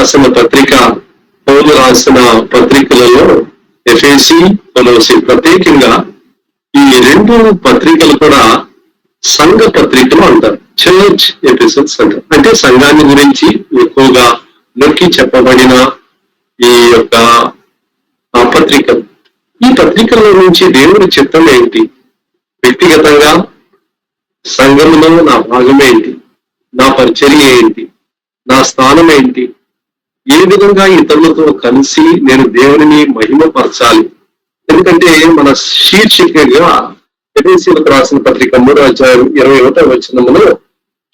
రాసిన పత్రిక, పౌలు రాసిన పత్రికలలో ఎఫెసీ, కొలొస్సీ, ప్రత్యేకంగా ఈ రెండు పత్రికలు కూడా సంఘ పత్రికలు అంటారు. చర్చ్ ఎపిసోడ్స్ అంటారు. అంటే సంఘాన్ని గురించి ఎక్కువగా నొక్కి చెప్పబడిన ఈ యొక్క పత్రికలు. ఈ పత్రికల నుంచి దేవుని చిత్తం ఏంటి, వ్యక్తిగతంగా సంఘంలో నా భాగం ఏంటి, నా పరిచర్య ఏంటి, నా స్థానం ఏంటి, ఏ విధంగా ఇతరులతో కలిసి నేను దేవునిని మహిమపరచాలి. ఎందుకంటే మన శీర్షికగా ఎఫెసీయులకు రాసిన పత్రిక 3:21 వచనములో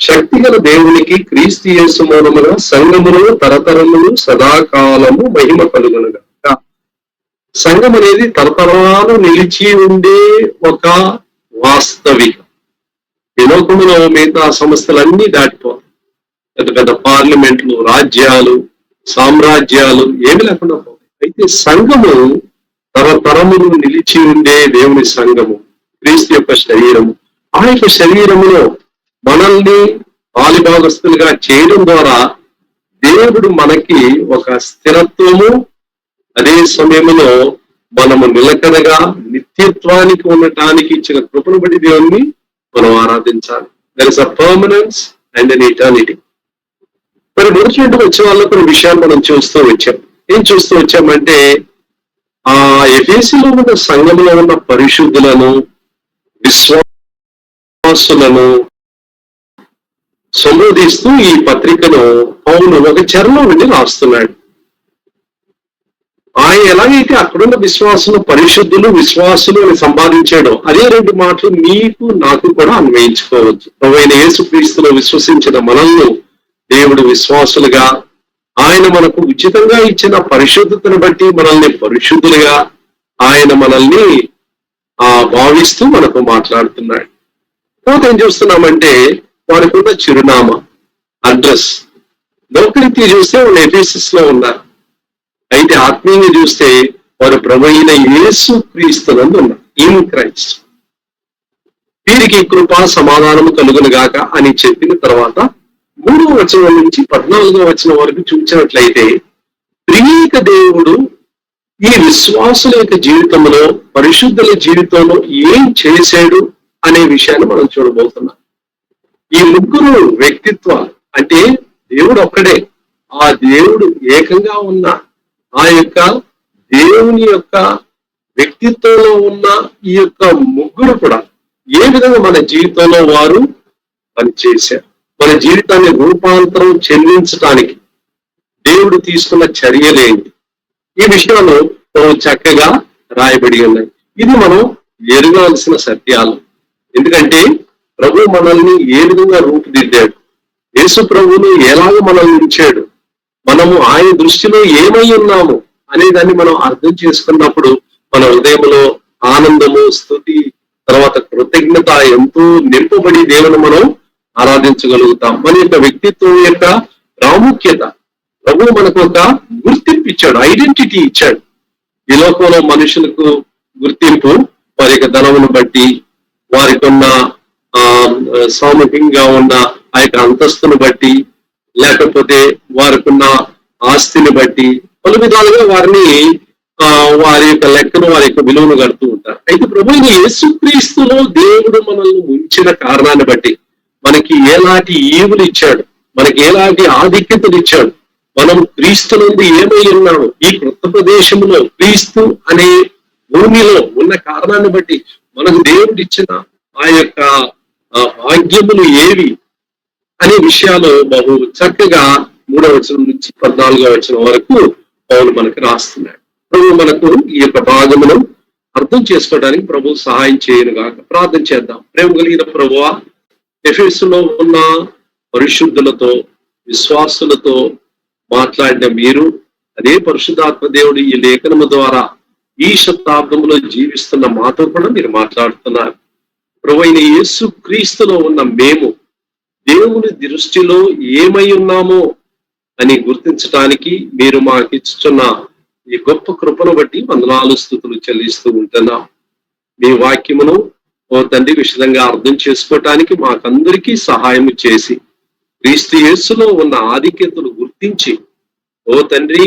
శక్తిగల దేవునికి క్రీస్తు యేసు మూలముగా సంఘములు తరతరములు సదాకాలము మహిమ కలుగునుగా. సంఘం అనేది తరతరాలు నిలిచి ఉండే ఒక వాస్తవిక. ఈ లోకములో మిగతా సంస్థలన్నీ దాటిపోతాయి. పెద్ద పెద్ద పార్లమెంట్లు, రాజ్యాలు, సామ్రాజ్యాలు ఏమి లేకుండా పోతాయి. అయితే సంఘము తరతరములు నిలిచి ఉండే దేవుని సంఘము, క్రీస్తు యొక్క శరీరము. ఆ యొక్క శరీరములో మనల్ని పాలిభాగస్తులుగా చేయడం ద్వారా దేవుడు మనకి ఒక స్థిరత్వము, అదే సమయంలో మనము నిలకడగా నిత్యత్వానికి ఉండటానికి ఇచ్చిన కృపను బట్టి దేవుణ్ణి మనం ఆరాధించాలి. There is a permanence and an eternity. మరి మొదటి వచ్చే వాళ్ళ కొన్ని విషయాలు మనం చూస్తూ వచ్చాం. ఏం చూస్తూ వచ్చామంటే, ఆ ఎఫెసీలో ఉన్న సంఘంలో ఉన్న పరిశుద్ధులను, విశ్వాసులను సంబోధిస్తూ ఈ పత్రికను పౌలు ఒక చరణం నుండి రాస్తున్నాడు. ఆయన ఎలాగైతే అక్కడున్న విశ్వాసులు పరిశుద్ధులు, విశ్వాసులు అని సంపాదించాడో అదే రెండు మాటలు నీకు నాకు కూడా అన్వయించుకోవచ్చు. ప్రభువైన యేసుక్రీస్తులో విశ్వసించిన మనల్ని దేవుడు విశ్వాసులుగా, ఆయన మనకు ఉచితంగా ఇచ్చిన పరిశుద్ధతను బట్టి మనల్ని పరిశుద్ధులుగా ఆయన మనల్ని భావిస్తూ మనకు మాట్లాడుతున్నాడు. తర్వాత ఏం చూస్తున్నామంటే, వారికి ఉన్న చిరునామా, అడ్రస్. లోకరీత్యా చూస్తే వాళ్ళు ఎఫెసస్ లో ఉన్నారు. అయితే ఆత్మీయంగా చూస్తే వారు ప్రభువైన యేసు క్రీస్తునందు ఉన్నారు, ఇన్ క్రైస్ట్. వీరికి కృప సమాధానము కలుగును గాక అని చెప్పిన తర్వాత 3వ వచనం నుంచి 14వ వచనం వరకు చూసినట్లయితే త్రియేక దేవుడు ఈ విశ్వాసుల యొక్క జీవితంలో, పరిశుద్ధుల జీవితంలో ఏం చేశాడు అనే విషయాన్ని మనం చూడబోతున్నాం. ఈ ముగ్గురు వ్యక్తిత్వాలు అంటే దేవుడు ఒక్కడే, ఆ దేవుడు ఏకంగా ఉన్న ఆ యొక్క దేవుని యొక్క వ్యక్తిత్వంలో ఉన్న ఈ యొక్క ముగ్గురు కూడా ఏ విధంగా మన జీవితంలో వారు పనిచేశారు, మన జీవితాన్ని రూపాంతరం చెందించడానికి దేవుడు తీసుకున్న చర్యలేంటి, ఈ విషయాలు చక్కగా రాయబడి ఉన్నాయి. ఇది మనం ఎరగాల్సిన సత్యాలు. ఎందుకంటే ప్రభు మనల్ని ఏ విధంగా రూపుదిద్దాడు, యేసు ప్రభువుని ఎలాగ మనల్ని ఉంచాడు, మనము ఆయన దృష్టిలో ఏమై ఉన్నాము అనేదాన్ని మనం అర్థం చేసుకున్నప్పుడు మన హృదయంలో ఆనందము, స్తుతి, తర్వాత కృతజ్ఞత ఎంతో నింపబడి దేవుని మనం ఆరాధించగలుగుతాం. మన యొక్క వ్యక్తిత్వం యొక్క ప్రాముఖ్యత, ప్రభు మనకు ఒక గుర్తింపు ఇచ్చాడు, ఐడెంటిటీ ఇచ్చాడు. ఈ లోకంలో మనుషులకు గుర్తింపు వారి యొక్క ధనమును బట్టి, వారికి ఉన్న సామూహికంగా ఉన్న ఆ యొక్క అంతస్తును బట్టి, లేకపోతే వారికి ఉన్న ఆస్తిని బట్టి పలు విధాలుగా వారిని వారి యొక్క లెక్కను, వారి యొక్క విలువను కడుతూ ఉంటారు. అయితే ప్రభువైన యేసుక్రీస్తులో దేవుడు మనల్ని ఉంచిన కారణాన్ని బట్టి మనకి ఎలాంటి ఈవులు ఇచ్చాడు, మనకి ఎలాంటి ఆధిక్యతలు ఇచ్చాడు, మనం క్రీస్తు నుండి ఏమై ఉన్నాము, ఈ క్రొత్త ప్రదేశంలో క్రీస్తు అనే భూమిలో ఉన్న కారణాన్ని బట్టి మనకు దేవుడు ఇచ్చిన ఆ యొక్క భాగ్యములు ఏవి అనే విషయాలు బహు చక్కగా 3వ వచనం నుంచి 14వ వచనం వరకు పౌలు మనకు రాస్తున్నాడు. ప్రభు మనకు ఈ యొక్క భాగమును అర్థం చేసుకోవడానికి ప్రభు సహాయం చేయను గాక. ప్రార్థన చేద్దాం. ప్రేమ కలిగిన ప్రభువా, ఎఫెసులో ఉన్న పరిశుద్ధులతో, విశ్వాసులతో మాట్లాడిన మీరు అదే పరిశుద్ధాత్మ దేవుడు ఈ లేఖనము ద్వారా ఈ శతాబ్దంలో జీవిస్తున్న మాతో కూడా మీరు మాట్లాడుతున్నారు. ప్రభువైన యేసు క్రీస్తులో ఉన్న మేము దేవుని దృష్టిలో ఏమై ఉన్నామో అని గుర్తించడానికి మీరు మాకు ఇచ్చుచున్న ఈ గొప్ప కృపను బట్టి వందనాలు, స్తుతులు చెల్లిస్తూ ఉంటున్నాం. మీ వాక్యమును ఓ తండ్రి విషదంగా అర్థం చేసుకోవటానికి మాకందరికీ సహాయం చేసి క్రీస్తు యేసులో ఉన్న ఆధిక్యతలు గుర్తించి ఓ తండ్రి,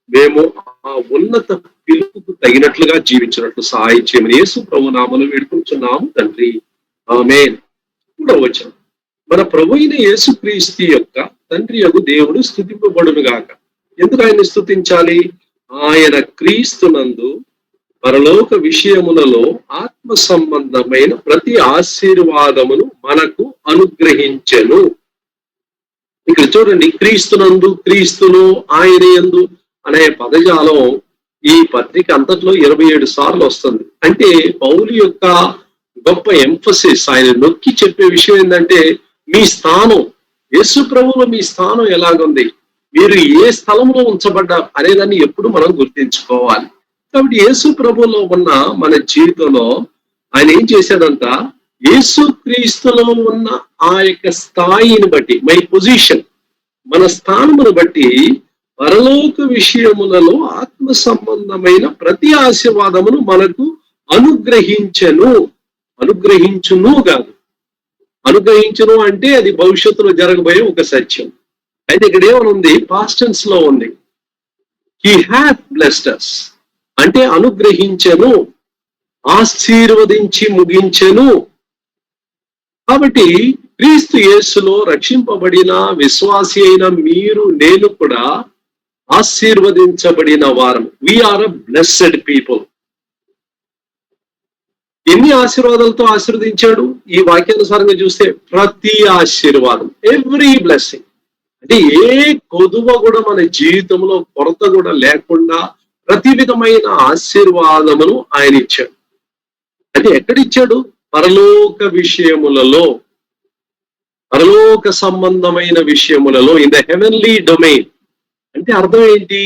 మేము ఆ ఉన్నత పిలుపుకు తగినట్లుగా జీవించినట్లు సహాయం చేయమని యేసు ప్రభు నామములో వేడుకుంటున్నాము తండ్రి, ఆమేన్. 3వ వచనం. మన ప్రభు అయిన యేసుక్రీస్తు యొక్క తండ్రి యగు దేవుడు స్తుతింపబడును గాక. ఎందుకు ఆయన్ని స్తుతించాలి? ఆయన క్రీస్తునందు పరలోక విషయములలో ఆత్మ సంబంధమైన ప్రతి ఆశీర్వాదమును మనకు అనుగ్రహించెను. ఇక్కడ చూడండి, క్రీస్తునందు, క్రీస్తును, ఆయన యందు అనే పదజాలం ఈ పత్రిక అంతట్లో 27 సార్లు వస్తుంది. అంటే పౌలు యొక్క గొప్ప ఎంఫసిస్, ఆయన నొక్కి చెప్పే విషయం ఏంటంటే, మీ స్థానం యేసు ప్రభువులో మీ స్థానం ఎలాగుంది, మీరు ఏ స్థలంలో ఉంచబడ్డారు అనేదాన్ని ఎప్పుడు మనం గుర్తించుకోవాలి. కాబట్టి యేసు ప్రభువులో ఉన్న మన జీవితంలో ఆయన ఏం చేశాడంట, యేసు క్రీస్తులో ఉన్న ఆ యొక్క స్థాయిని బట్టి, మై పొజిషన్, మన స్థానమును బట్టి పరలోక విషయములలో ఆత్మ సంబంధమైన ప్రతి ఆశీర్వాదమును మనకు అనుగ్రహించెను. అనుగ్రహించును కాదు, అనుగ్రహించును అంటే అది భవిష్యత్తులో జరగబోయే ఒక సత్యం. అయితే ఇక్కడ ఏమనుంది, పాస్ట్ టెన్స్ లో ఉంది. హీ హ్యాత్ బ్లెస్డ్ us అంటే అనుగ్రహించెను, ఆశీర్వదించి ముగించెను. కాబట్టి క్రీస్తు యేసులో రక్షింపబడిన విశ్వాసి అయిన మీరు, నేను కూడా ఆశీర్వదించబడిన వారం. వీఆర్ అ బ్లెస్సెడ్ పీపుల్. ఎన్ని ఆశీర్వాదాలతో ఆశీర్వదించాడు? ఈ వాక్యానుసారంగా చూస్తే ప్రతి ఆశీర్వాదం, ఎవ్రీ బ్లెస్సింగ్. అంటే ఏ కొదువ కూడా మన జీవితంలో కొరత కూడా లేకుండా ప్రతి విధమైన ఆశీర్వాదమును ఆయన ఇచ్చాడు. అంటే ఎక్కడిచ్చాడు? పరలోక విషయములలో, పరలోక సంబంధమైన విషయములలో, ఇన్ ద హెవెన్లీ డొమైన్. అంటే అర్థం ఏంటి?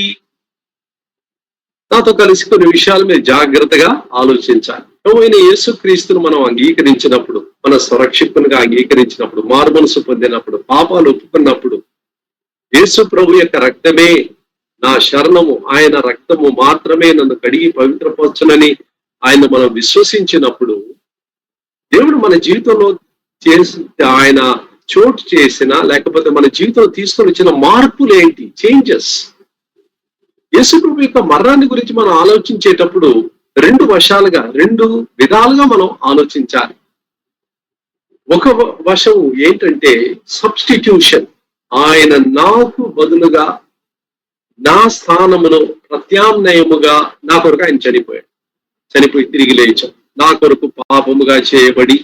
నాతో కలిసి కొన్ని విషయాలు మీరు జాగ్రత్తగా ఆలోచించాలి. ప్రభువైన యేసుక్రీస్తును మనం అంగీకరించినప్పుడు, మన సురక్షితునిగా అంగీకరించినప్పుడు, మారుమనసు పొందినప్పుడు, పాపాలు ఒప్పుకున్నప్పుడు, యేసు ప్రభు యొక్క రక్తమే నా శరణము, ఆయన రక్తము మాత్రమే నన్ను కడిగి పవిత్రపరచునని ఆయన మనం విశ్వసించినప్పుడు, దేవుడు మన జీవితంలో ఆయన చోటు చేసిన, లేకపోతే మన జీవితంలో తీసుకొని వచ్చిన మార్పులు ఏంటి, చేంజెస్. యేసు ప్రభు యొక్క మరణాన్ని గురించి మనం ఆలోచించేటప్పుడు రెండు విధాలుగా మనం ఆలోచించాలి. ఒక వశం ఏంటంటే సబ్స్టిట్యూషన్. ఆయన నాకు బదులుగా, నా స్థానములో ప్రత్యామ్నాయముగా నా కొరకు ఆయన చనిపోయి తిరిగి లేచాడు. నా కొరకు పాపముగా చేయబడి,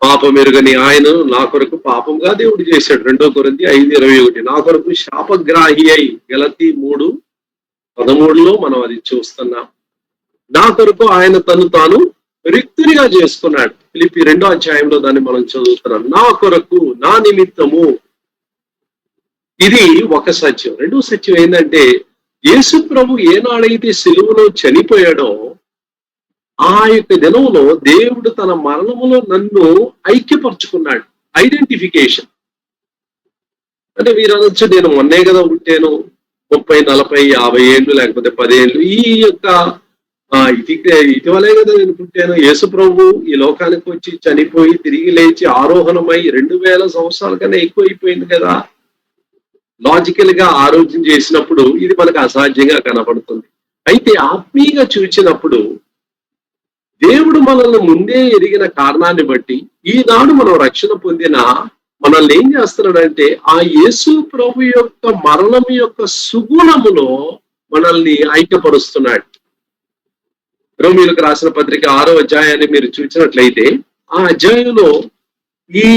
పాపమెరుగని ఆయన నా కొరకు పాపముగా దేవుడు చేశాడు. 2 కొరింథీ 5:21. నా కొరకు శాపగ్రాహి అయి, గలతీ 3:13లో మనం అది చూస్తున్నాం. నా కొరకు ఆయన తను తాను రిక్తునిగా చేసుకున్నాడు. ఫిలిప్పీ 2వ అధ్యాయంలో దాన్ని మనం చదువుతున్నాం. నా కొరకు, నా నిమిత్తము. ఇది ఒక సత్యం. రెండో సత్యం ఏంటంటే, యేసు ప్రభు ఏనాడైతే సిలువలో చనిపోయాడో ఆ యొక్క దినంలో దేవుడు తన మరణములో నన్ను ఐక్యపరుచుకున్నాడు. ఐడెంటిఫికేషన్. అంటే మీరు అనొచ్చు, నేను మొన్నే కదా పుట్టాను, 30, 40, 50 ఏళ్ళు, లేకపోతే 10 ఏళ్ళు, ఈ యొక్క ఇటీవలే కదా నేను పుట్టాను. యేసు ప్రభు ఈ లోకానికి వచ్చి చనిపోయి తిరిగి లేచి ఆరోహణమై 2000 సంవత్సరాల కన్నా ఎక్కువ అయిపోయింది కదా. లాజికల్ గా ఆలోచన చేసినప్పుడు ఇది మనకు అసాధ్యంగా కనబడుతుంది. అయితే ఆత్మీయంగా చూసినప్పుడు దేవుడు మనల్ని ముందే ఎరిగిన కారణాన్ని బట్టి ఈనాడు మనం రక్షణ పొందిన మనల్ని ఏం చేస్తున్నాడంటే, ఆ యేసు ప్రభు యొక్క మరణం యొక్క సుగుణములో మనల్ని ఐక్యపరుస్తున్నాడు. రోమీయులకు రాసిన పత్రిక 6వ అధ్యాయాన్ని మీరు చూసినట్లయితే, ఆ అధ్యాయంలో ఈ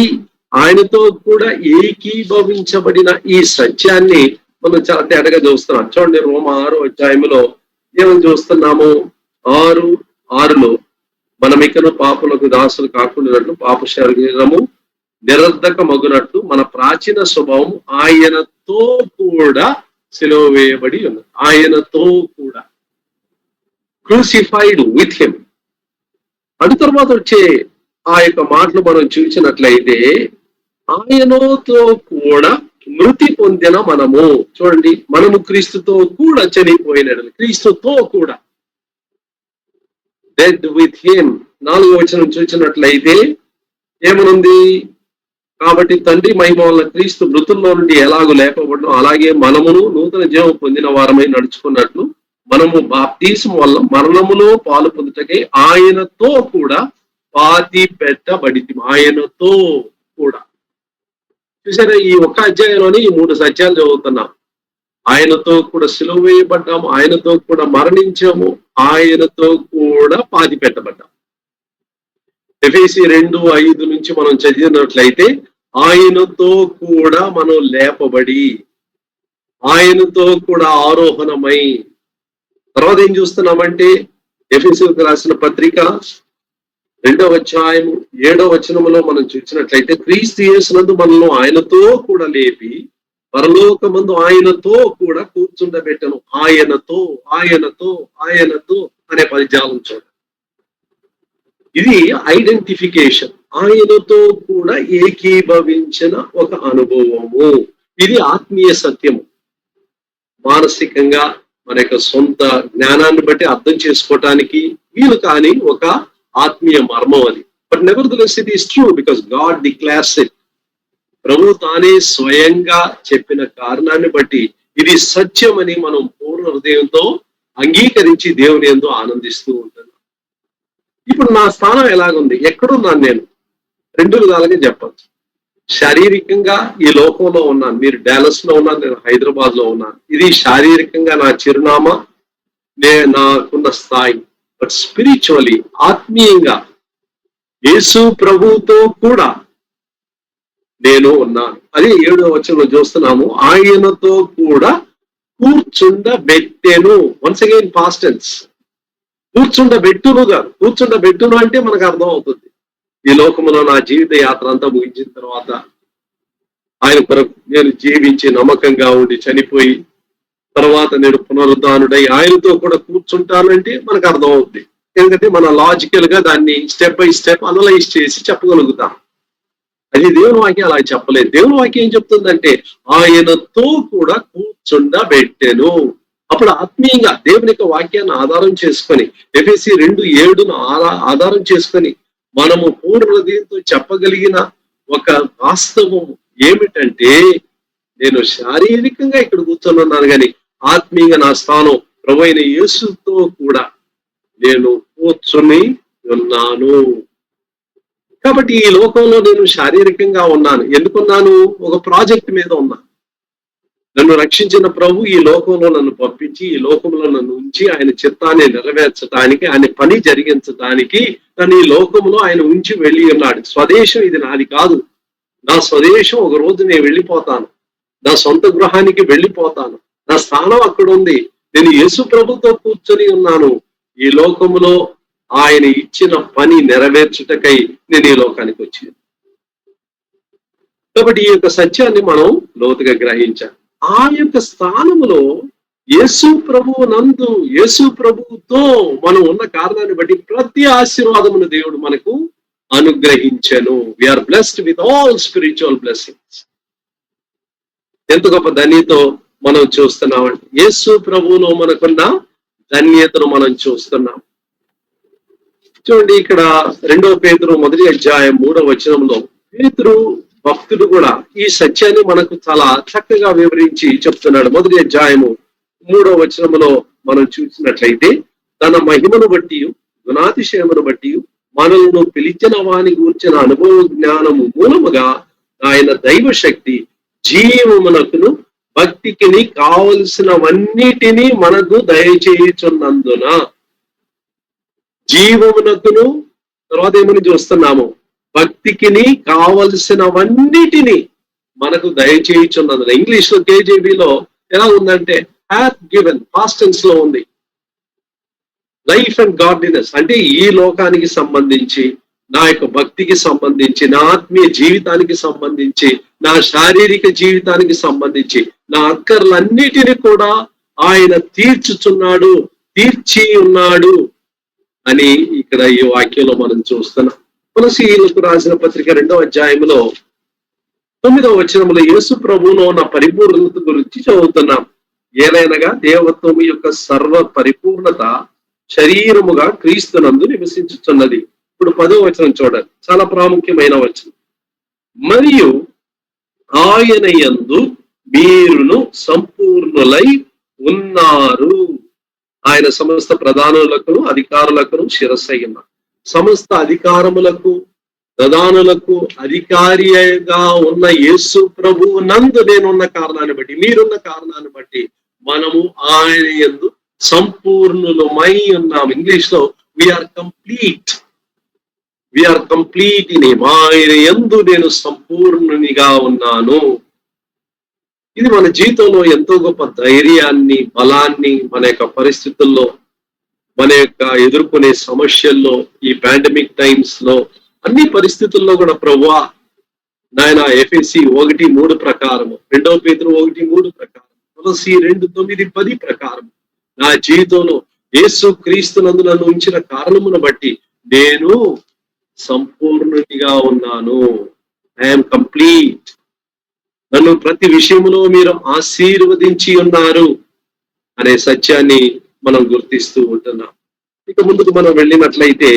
ఆయనతో కూడా ఏకీభవించబడిన ఈ సత్యాన్ని మనం చాలా తేటగా చూస్తున్నాం. చూడండి, రోమ 6వ అధ్యాయంలో ఏమని చూస్తున్నాము? 6:6లో మనం ఇక్కడ పాపులకు దాసులు కాకుండా పాప శరీరము నిరర్ధక మగునట్టు మన ప్రాచీన స్వభావం ఆయనతో కూడా సిలువ వేయబడి ఉంది. ఆయనతో కూడా క్రూసిఫైడ్ విత్ హిమ్. అటు తర్వాత వచ్చే ఆ యొక్క మాటలు మనం చూసినట్లయితే, ఆయనతో కూడా మృతి పొందిన మనము. చూడండి, మనము క్రీస్తుతో కూడా చనిపోయిన, క్రీస్తుతో కూడా డెడ్ విత్ హిమ్. 4వ వచనం చూసినట్లయితే ఏమనుంది? కాబట్టి తండ్రి మహిమ వలన క్రీస్తు మృతుల్లో నుండి ఎలాగో లేపబడడం, అలాగే మనమును నూతన జీవం పొందిన వారమై నడుచుకున్నట్లు మనము బాప్తీసం వల్ల మరణములో పాలు పొందుటకై ఆయనతో కూడా పాతి పెట్టబడి, ఆయనతో కూడా. చూసారా, ఈ ఒక్క అధ్యాయంలోనే ఈ 3 సత్యాలు చదువుతున్నాం. ఆయనతో కూడా సిలువ వేయబడ్డాము, ఆయనతో కూడా మరణించాము, ఆయనతో కూడా పాతి పెట్టబడ్డాము. ఎఫెసీ 2:5 నుంచి మనం చదివినట్లయితే ఆయనతో కూడా మనం లేపబడి, ఆయనతో కూడా ఆరోహణమై. తర్వాత ఏం చూస్తున్నామంటే ఎఫెసీయులకు రాసిన పత్రిక 2వ అధ్యాయము 7వ వచనములో మనం చూసినట్లయితే క్రీస్తు యేసునందు మనల్ని ఆయనతో కూడా లేపి పరలోకమందు ఆయనతో కూడా కూర్చుండబెట్టను. ఆయనతో ఆయనతో ఆయనతో అనే పదజాలం చూడండి. ఇది ఐడెంటిఫికేషన్, ఆయనతో కూడా ఏకీభవించిన ఒక అనుభవము. ఇది ఆత్మీయ సత్యము. మానసికంగా మన యొక్క సొంత జ్ఞానాన్ని బట్టి అర్థం చేసుకోవటానికి వీలు కాని ఒక ఆత్మీయ మర్మం అది. But nevertheless it is true because God declares it. ప్రభు తానే స్వయంగా చెప్పిన కారణాన్ని బట్టి ఇది సత్యమని మనం పూర్ణ హృదయంతో అంగీకరించి దేవుని యందు ఆనందిస్తూ ఉంటున్నాం. ఇప్పుడు నా స్థానం ఎలాగుంది, ఎక్కడున్నాను నేను? 2 విధాలుగా చెప్పచ్చు. శారీరకంగా ఈ లోకంలో ఉన్నాను. మీరు డాలస్ లో ఉన్నాను, నేను హైదరాబాద్ లో ఉన్నాను. ఇది శారీరకంగా నా చిరునామా, నాకున్న స్థాయి. బట్ స్పిరిచువలీ, ఆత్మీయంగా యేసు ప్రభువుతో కూడా నేను ఉన్నాను. అది 7వ వచనంలో చూస్తున్నాము. ఆయనతో కూడా కూర్చుండబెట్టెను. Once again past tense. కూర్చుండబెట్టును కాదు, కూర్చుండబెట్టును అంటే మనకు అర్థం అవుతుంది. ఈ లోకంలో నా జీవిత యాత్ర అంతా ముగించిన తర్వాత ఆయన కొరకు నేను జీవించి నమ్మకంగా ఉండి చనిపోయి తర్వాత నేను పునరుద్ధానుడై ఆయనతో కూడా కూర్చుంటానంటే మనకు అర్థం అవుతుంది. ఎందుకంటే మన లాజికల్ గా దాన్ని స్టెప్ బై స్టెప్ అనలైజ్ చేసి చెప్పగలుగుతాం. అది దేవుని వాక్యం అలా చెప్పలేదు. దేవుని వాక్యం ఏం చెప్తుందంటే ఆయనతో కూడా కూర్చుండబెట్టెను. అప్పుడు ఆత్మీయంగా దేవుని యొక్క వాక్యాన్ని ఆధారం చేసుకొని ఎఫెసీ 2:7 ఆధారం చేసుకొని మనము పూర్ణ హృదయంతో చెప్పగలిగిన ఒక వాస్తవం ఏమిటంటే, నేను శారీరకంగా ఇక్కడ కూర్చొని ఉన్నాను కానీ ఆత్మీయంగా నా స్థానం ప్రభువైన యేసుతో కూడా నేను కూర్చొని ఉన్నాను. కాబట్టి ఈ లోకంలో నేను శారీరకంగా ఉన్నాను. ఎందుకున్నాను? ఒక ప్రాజెక్ట్ మీద ఉన్నాను. నన్ను రక్షించిన ప్రభు ఈ లోకంలో నన్ను పంపించి ఈ లోకంలో నన్ను ఉంచి ఆయన చిత్తాన్ని నెరవేర్చడానికి, ఆయన పని జరిగించడానికి నన్ను ఈ లోకంలో ఆయన ఉంచి వెళ్ళి ఉన్నాడు. స్వదేశం ఇది నాది కాదు. నా స్వదేశం ఒక రోజు నేను వెళ్ళిపోతాను. నా సొంత గృహానికి వెళ్ళిపోతాను. నా స్థానం అక్కడ ఉంది. నేను యేసు ప్రభుతో కూర్చొని ఉన్నాను. ఈ లోకములో ఆయన ఇచ్చిన పని నెరవేర్చుటకై నేను ఈ లోకానికి వచ్చాను. కాబట్టి ఈ యొక్క సత్యాన్ని మనం లోతుగా గ్రహించాలి. ఆ యొక్క స్థానములో యేసు ప్రభువు నందు, యేసు ప్రభువుతో మనం ఉన్న కారణాన్ని బట్టి ప్రతి ఆశీర్వాదమును దేవుడు మనకు అనుగ్రహించెను. We are blessed with all spiritual blessings. ఎంత గొప్ప ధన్యతో మనం చూస్తున్నామండి. యేసు ప్రభువులో మనకున్న ధన్యతను మనం చూస్తున్నాం. చూడండి, ఇక్కడ 2వ పేతురు 1వ అధ్యాయం 3వ వచనంలో పేతురు భక్తుడు కూడా ఈ సత్యాన్ని మనకు చాలా చక్కగా వివరించి చెప్తున్నాడు. 1వ అధ్యాయము 3వ వచనంలో మనం చూసినట్లయితే, తన మహిమను బట్టి గుణాతిశయమును బట్టి మనల్ని పిలిచిన వాని గూర్చిన అనుభవ జ్ఞానము మూలముగా ఆయన దైవ శక్తి జీవమునకును భక్తికిని కావలసినవన్నిటినీ మనకు దయచేయుచున్నందున, జీవమునకును తర్వాత ఏమని చూస్తున్నాము, భక్తికిని కావలసినవన్నిటినీ మనకు దయచేయుచున్నందున. ఇంగ్లీష్ లో కేజీబీలో ఎలా ఉందంటే హ్యాత్ గివెన్, పాస్ట్ టెన్స్ లో ఉంది. లైఫ్ అండ్ గాడ్లీనెస్ అంటే ఈ లోకానికి సంబంధించి, నా యొక్క భక్తికి సంబంధించి, నా ఆత్మీయ జీవితానికి సంబంధించి, నా శారీరక జీవితానికి సంబంధించి నా అక్కర్లన్నిటిని కూడా ఆయన తీర్చుచున్నాడు, తీర్చి ఉన్నాడు అని ఇక్కడ ఈ వాక్యంలో మనం చూస్తున్నాం. కొలస్సీయులకు రాసిన పత్రిక 2వ అధ్యాయంలో 9వ వచనంలో యేసు ప్రభువులో ఉన్న పరిపూర్ణత గురించి చదువుతున్నాం. ఏలైనగా దేవత్వము యొక్క సర్వ పరిపూర్ణత శరీరముగా క్రీస్తునందు నివసించుచున్నది. ఇప్పుడు 10వ వచనం చూడండి, చాలా ప్రాముఖ్యమైన వచనం. మరియు ఆయన యందు మీరును సంపూర్ణులై ఉన్నారు. ఆయన సమస్త ప్రధానులకు అధికారులకు శిరస్సయ్యున్న సమస్త అధికారములకు ప్రధానులకు అధికారిగా ఉన్న యేసు ప్రభువు నందు నేనున్న కారణాన్ని బట్టి, మీరున్న కారణాన్ని బట్టి మనము ఆయన యందు సంపూర్ణులమై ఉన్నాం. ఇంగ్లీష్ లో వీఆర్ కంప్లీట్ ఇన్ హిమ్. ఆయన యందు నేను సంపూర్ణునిగా ఉన్నాను. ఇది మన జీవితంలో ఎంతో గొప్ప ధైర్యాన్ని, బలాన్ని మన యొక్క పరిస్థితుల్లో, మన యొక్క ఎదుర్కొనే సమస్యల్లో, ఈ పాండమిక్ టైమ్స్ లో, అన్ని పరిస్థితుల్లో కూడా ప్రభువా నాయన ఎఫెసీ 1:3 ప్రకారము, 2 పేతురు 1:3 ప్రకారం, తులసి 2:9-10 ప్రకారం నా జీవితంలో యేసు క్రీస్తునందు నన్ను ఉంచిన కారణమును బట్టి నేను సంపూర్ణునిగా ఉన్నాను. I'm complete. నన్ను ప్రతి విషయంలో మీరు ఆశీర్వదించి ఉన్నారు అనే సత్యాన్ని మనం గుర్తిస్తూ ఉంటున్నాం. ఇక ముందుకు మనం వెళ్ళినట్లయితే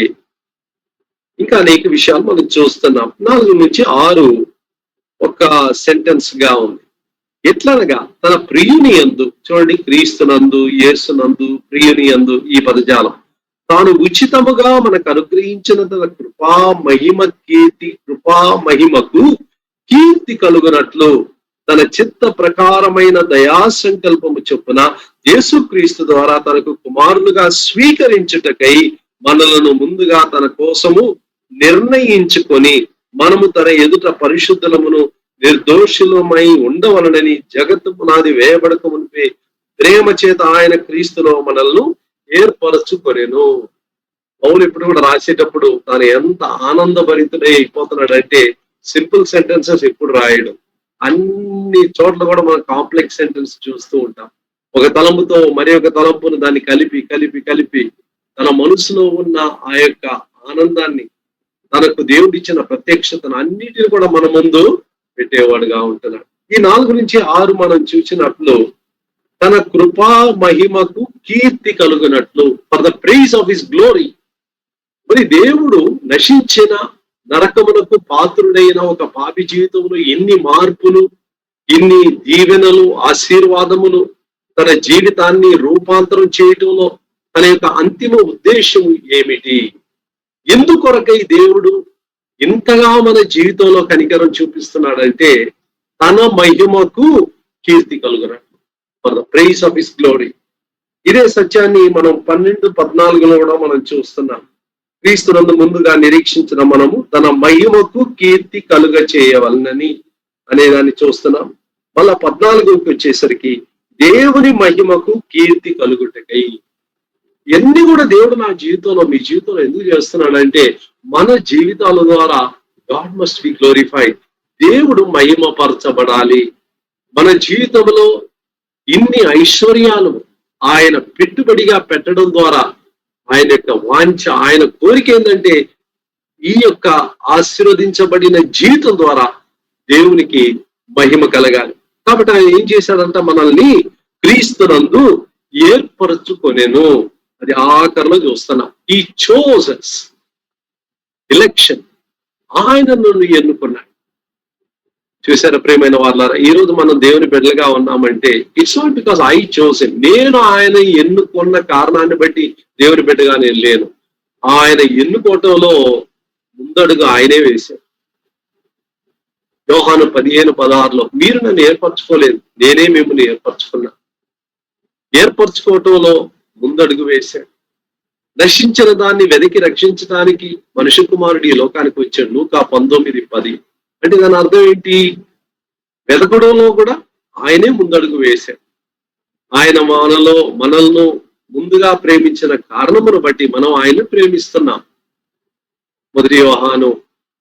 ఇంకా అనేక విషయాలు మనం చూస్తున్నాం. 4-6 ఒక సెంటెన్స్ గా ఉంది. ఎట్లనగా తన ప్రియుని యందు, చూడండి, క్రీస్తునందు, యేసునందు, ప్రియుని యందు ఈ పదజాలం, తాను ఉచితముగా మనకు అనుగ్రహించిన తన కృపా మహిమకు కీర్తి కలుగునట్లు తన చిత్త ప్రకారమైన దయా సంకల్పము చొప్పున యేసుక్రీస్తు ద్వారా తనకు కుమారులుగా స్వీకరించుటకై మనలను ముందుగా తన కోసము నిర్ణయించుకొని మనము తన ఎదుట పరిశుద్ధులమును నిర్దోషులమై ఉండవలనని జగత్తు పునాది వేయబడక మునిపే ప్రేమ చేత ఆయన క్రీస్తులో మనల్ని ఏర్పరచుకొనెను. పౌలు ఎప్పుడు కూడా రాసేటప్పుడు తాను ఎంత ఆనందభరితుడై అయిపోతున్నాడంటే సింపుల్ సెంటెన్సెస్ ఎప్పుడు రాయడం. అన్ని చోట్ల కూడా మనం కాంప్లెక్స్ సెంటెన్స్ చూస్తూ ఉంటాం. ఒక తలంపుతో మరి ఒక తలంపును దాన్ని కలిపి తన మనసులో ఉన్న ఆ యొక్క ఆనందాన్ని, తనకు దేవుడిచ్చిన ప్రత్యక్షతను అన్నిటిని కూడా మన ముందు పెట్టేవాడుగా ఉంటున్నాడు. ఈ 4-6 మనం చూసినట్లు తన కృపా మహిమకు కీర్తి కలుగునట్లు, for the praise of his glory. మరి దేవుడు నశించిన నరకమునకు పాత్రుడైన ఒక పాపి జీవితంలో ఎన్ని మార్పులు, ఇన్ని దీవెనలు, ఆశీర్వాదములు, తన జీవితాన్ని రూపాంతరం చేయటంలో తన యొక్క అంతిమ ఉద్దేశం ఏమిటి? ఎందుకొరకై దేవుడు ఇంతగా మన జీవితంలో కనికరం చూపిస్తున్నాడంటే తన మహిమకు కీర్తి కలుగునట్లు, for the praise of his glory. ఇదే సత్యాన్ని మనం 12-14లో కూడా మనం చూస్తున్నాం. క్రీస్తునందు ముందుగా నిరీక్షించిన మనము తన మహిమకు కీర్తి కలుగ చేయవలనని అనేదాన్ని చూస్తున్నాం. మళ్ళా 14కి వచ్చేసరికి దేవుని మహిమకు కీర్తి కలుగుటకై. ఎన్ని కూడా దేవుడు నా జీవితంలో, మీ జీవితంలో ఎందుకు చేస్తున్నాడంటే మన జీవితాల ద్వారా గాడ్ మస్ట్ బి గ్లోరిఫైడ్. దేవుడు మహిమపరచబడాలి. మన జీవితంలో ఇన్ని ఐశ్వర్యాలు ఆయన పెట్టుబడిగా పెట్టడం ద్వారా ఆయన యొక్క వాంఛ, ఆయన కోరిక ఏంటంటే ఈ యొక్క ఆశీర్వదించబడిన జీవితం ద్వారా దేవునికి మహిమ కలగాలి. కాబట్టి ఆయన ఏం చేశాడంట, మనల్ని క్రీస్తునందు ఏర్పరచుకొనెను. అది ఆఖరిలో చూస్తున్నాం. ఈ చోజెస్ ఎలక్షన్, ఆయన నన్ను ఎన్నుకున్నాడు. చూసారా ప్రియమైన వాళ్ళారా, ఈ రోజు మనం దేవుని బిడ్డలుగా ఉన్నామంటే it's not because I chosen. నేను ఆయన ఎన్నుకున్న కారణాన్ని బట్టి దేవుని బిడ్డగా నేను లేను. ఆయన ఎన్నుకోవటంలో ముందడుగు ఆయనే వేశారు. యోహాను 15:16లో మీరు నన్ను ఏర్పరచుకోలేదు, నేనే మిమ్మల్ని ఏర్పరచుకున్నా. ఏర్పరచుకోవటంలో ముందడుగు వేశాడు. నశించిన దాన్ని వెతికి రక్షించడానికి మనుష్య కుమారుడు ఈ లోకానికి వచ్చాడు. లూకా 19:10. అంటే దాని అర్థం ఏంటి? వెతకడంలో కూడా ఆయనే ముందడుగు వేశాడు. ఆయన మనల్ని ముందుగా ప్రేమించిన కారణమును బట్టి మనం ఆయన్ని ప్రేమిస్తున్నాం. 1 యోహాను